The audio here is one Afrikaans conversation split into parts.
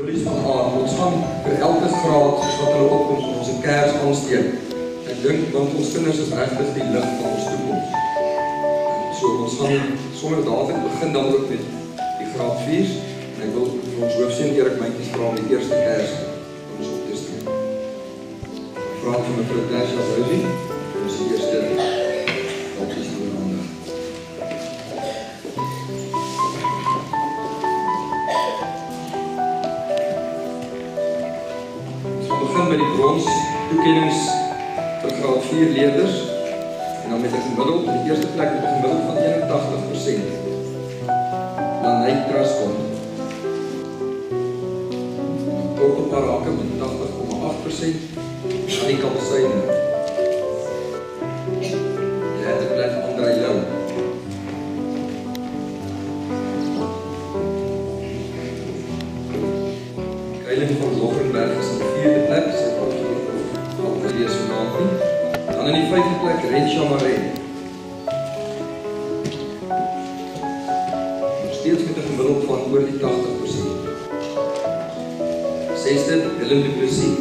Polies van aard, ons gaan vir elke graad soos wat hulle opkom, ons 'n kers aansteek. Ek dink, want ons kinders is regtig die lig van ons toekoms. So ons gaan sommer dadelik begin dan ook met die graad 4's. En ek wil vir ons hoofseun Erik Myntjies vra om die eerste kers ons op te steek. Vraag van mevrou Tasha Zouzi, ons die eerste opties te behandel. Ons gaan begin by die brons toekennings vir graad 4 leerders. En dan met 'n gemiddeld, in die eerste plek met 'n gemiddeld van 81%. Lanai Truscon. Korte Parake met 80,8%. Annika Besuine. Derde plek André Lou. Kylie van Logrenberg is op 4de plek. Sy het ook al gelees vanaand nie. Dan in die 5de plek Rensha Maree. Nog steeds met 'n gemiddeld van oor die 80%. 6de Willem Du Plessis.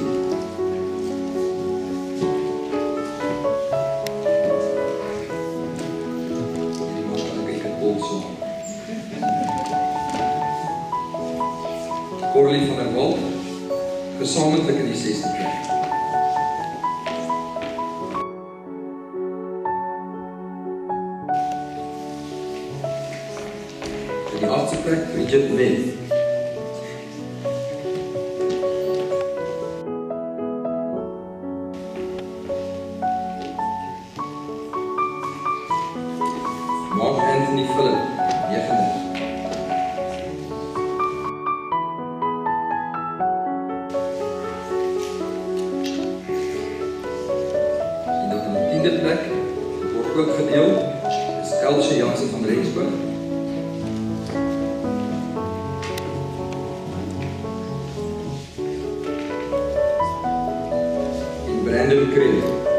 Hierdie mos kan kyk het bol so. Corlie van der Walt, gesamentlik in die 6de plek. Die 8de plek, Bridget May. Mark Anthony Phillip, 9de. En dan in die 10de plek, word ook gedeel, is Elsje Jansen van Rensburg. Brandon Craig.